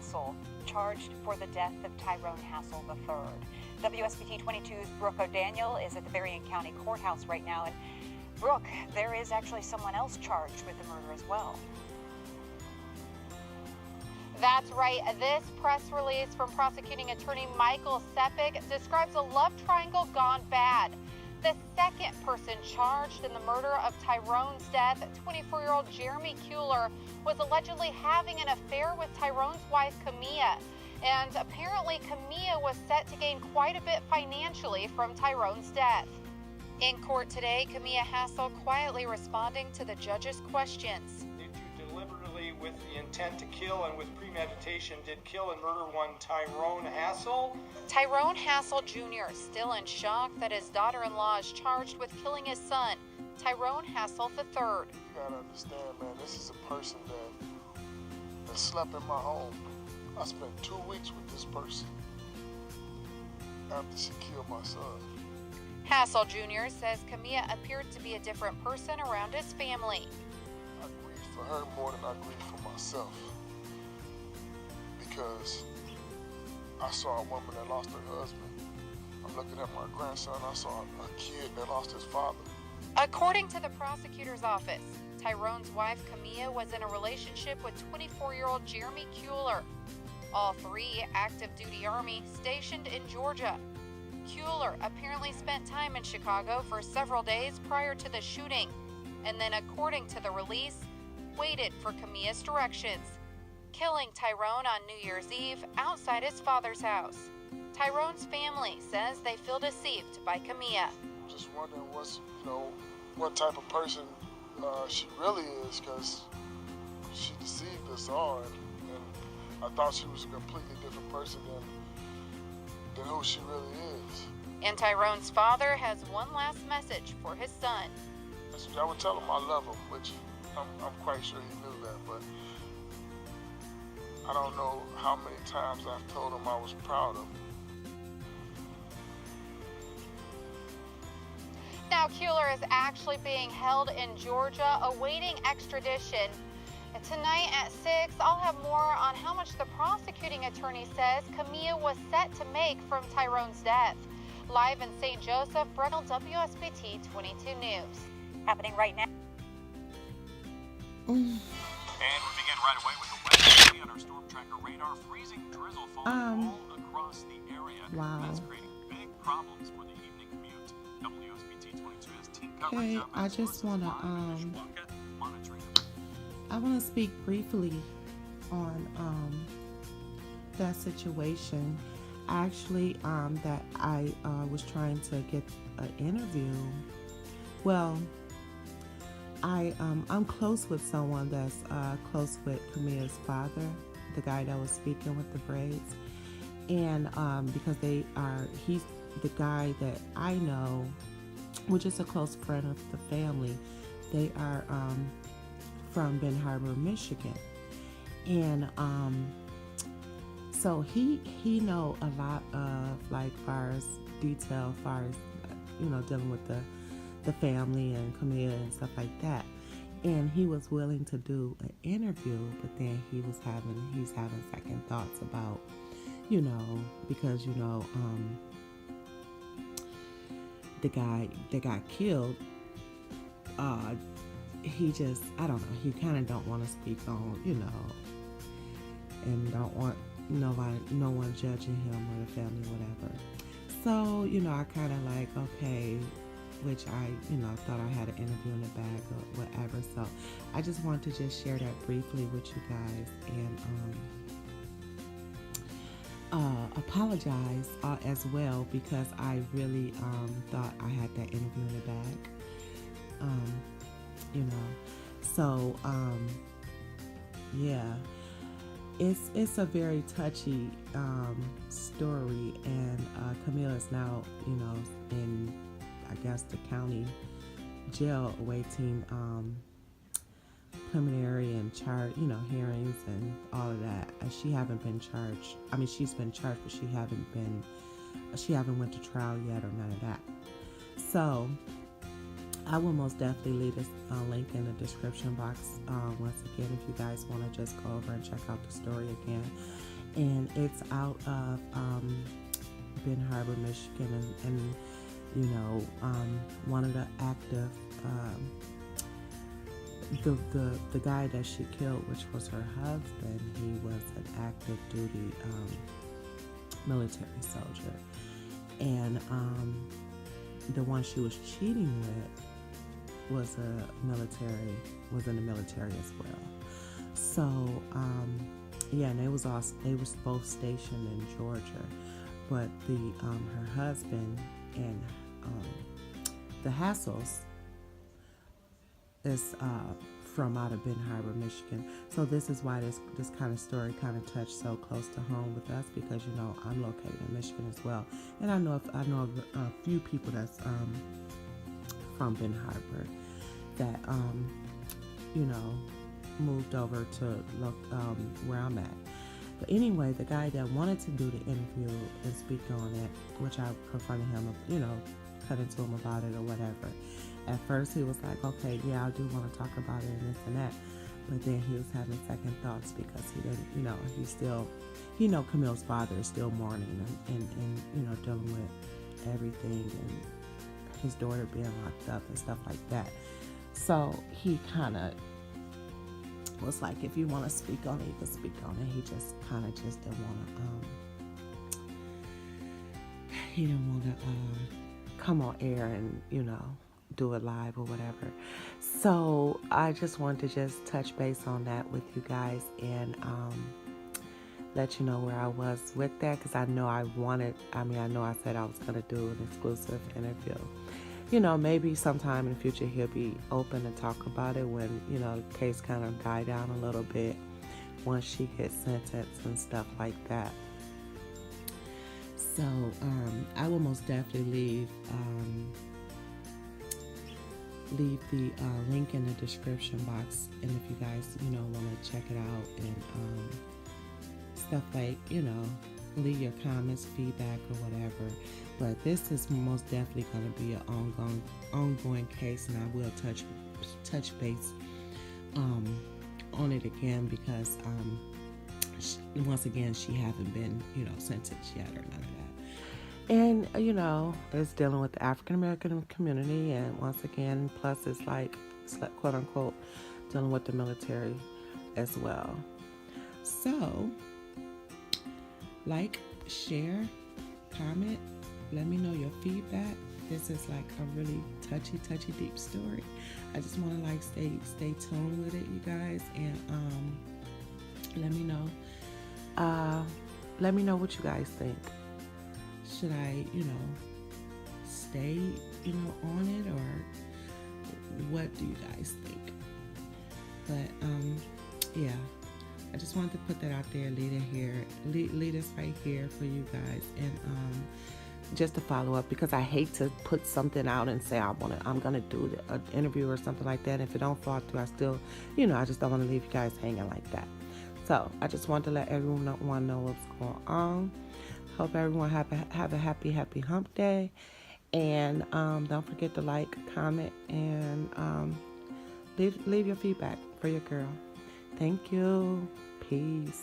Hassel, charged for the death of Tyrone Hassel III. WSBT 22's Brooke O'Daniel is at the Berrien County Courthouse right now. And Brooke, there is actually someone else charged with the murder as well. That's right. This press release from prosecuting attorney Michael Sepik describes a love triangle gone bad. The second person charged in the murder of Tyrone's death, 24-year-old Jeremy Kuehler, was allegedly having an affair with Tyrone's wife, Camilla. And apparently, Camilla was set to gain quite a bit financially from Tyrone's death. In court today, Camilla Hassel quietly responding to the judge's questions. Did you deliberately, with the intent to kill and with premeditation, did kill and murder one Tyrone Hassel? Tyrone Hassel Jr. still in shock that his daughter-in-law is charged with killing his son, Tyrone Hassel III. You gotta understand, man, this is a person that slept in my home. I spent 2 weeks with this person after she killed my son. Hassel Jr. says Camilla appeared to be a different person around his family. I grieved for her more than I grieved for myself, because I saw a woman that lost her husband. I'm looking at my grandson, I saw a kid that lost his father. According to the prosecutor's office, Tyrone's wife Camilla was in a relationship with 24-year-old Jeremy Kuehler. All three active duty Army stationed in Georgia. Kuehler apparently spent time in Chicago for several days prior to the shooting, and then, according to the release, waited for Camilla's directions, killing Tyrone on New Year's Eve outside his father's house. Tyrone's family says they feel deceived by Camilla. I'm just wondering what type of person she really is, because she deceived us all, and I thought she was a completely different person than who she really is. And Tyrone's father has one last message for his son. I would tell him I love him, which I'm quite sure he knew that, but I don't know how many times I've told him I was proud of him. Now, Kuehler is actually being held in Georgia, awaiting extradition. And tonight at 6, I'll have more on how much the prosecuting attorney says Camilla was set to make from Tyrone's death. Live in St. Joseph, Brennell, WSBT 22 News. Happening right now. And we begin right away with the weather on our storm tracker radar. Freezing drizzle falling all across the area. Wow. That's creating big problems for the evening commute. WSBT 22 has team coverage. Okay, I just want to I want to speak briefly on that situation. Actually, that I was trying to get an interview. Well, I'm close with someone that's close with Camilla's father, the guy that was speaking with the braids, and because he's the guy that I know, which is a close friend of the family. They are from Ben Harbor, Michigan, and so he know a lot of, like, far as dealing with the family and Camilla and stuff like that. And he was willing to do an interview, but then he's having second thoughts about, because the guy that got killed, he just, I don't know, he kind of don't want to speak on, and don't want no one judging him or the family, whatever. So, I kind of like, okay, which I, thought I had an interview in the bag or whatever. So I just want to just share that briefly with you guys, and apologize as well, because I really thought I had that interview in the bag. So yeah, it's a very touchy story, and Camilla is now in, I guess, the county jail awaiting preliminary and hearings and all of that. She haven't been charged. I mean, she's been charged, but she haven't went to trial yet or none of that. So I will most definitely leave this link in the description box once again, if you guys want to just go over and check out the story again. and it's out of Ben Harbor, Michigan, and you know, one of the active, the guy that she killed, which was her husband, he was an active duty military soldier, and the one she was cheating with was in the military as well. So yeah, and they was both stationed in Georgia, but her husband and the Hassels is from out of Ben Harbor, Michigan. So this is why this kind of story kind of touched so close to home with us, because you know I'm located in Michigan as well, and I know a few people that's from Ben Harbor that you know moved over to where I'm at. But anyway, the guy that wanted to do the interview and speak on it, which I confronted him, you know, cut into him about it or whatever. At first he was like, okay, yeah, I do want to talk about it and this and that. But then he was having second thoughts because he didn't, you know, he know Camille's father is still mourning and you know, dealing with everything and his daughter being locked up and stuff like that. So he kind of was like, if you want to speak on it, you can speak on it. He just kind of just didn't want to, he didn't want to come on air and, you know, do it live or whatever. So I just wanted to just touch base on that with you guys and let you know where I was with that, because I know I know I said I was going to do an exclusive interview. You know, maybe sometime in the future he'll be open to talk about it when, you know, the case kind of die down a little bit once she gets sentenced and stuff like that. So I will most definitely leave the link in the description box, and if you guys, you know, want to check it out and stuff like, you know, leave your comments, feedback, or whatever. But this is most definitely going to be an ongoing case, and I will touch base on it again, because once again she haven't been, you know, sentenced yet or none of that. And you know, it's dealing with the African American community, and once again, plus it's like quote unquote dealing with the military as well. So like, share, comment, let me know your feedback. This is like a really touchy deep story. I just want to like stay tuned with it, you guys, and let me know what you guys think. Should I, you know, stay, you know, on it, or what do you guys think? But yeah, I just wanted to put that out there, lead us right here for you guys, and just to follow up, because I hate to put something out and say I'm gonna do an interview or something like that. If it don't fall through, I still, you know, I just don't want to leave you guys hanging like that. So I just want to let everyone know what's going on. Hope everyone have a happy hump day, and don't forget to like, comment, and leave your feedback for your girl. Thank you. Peace.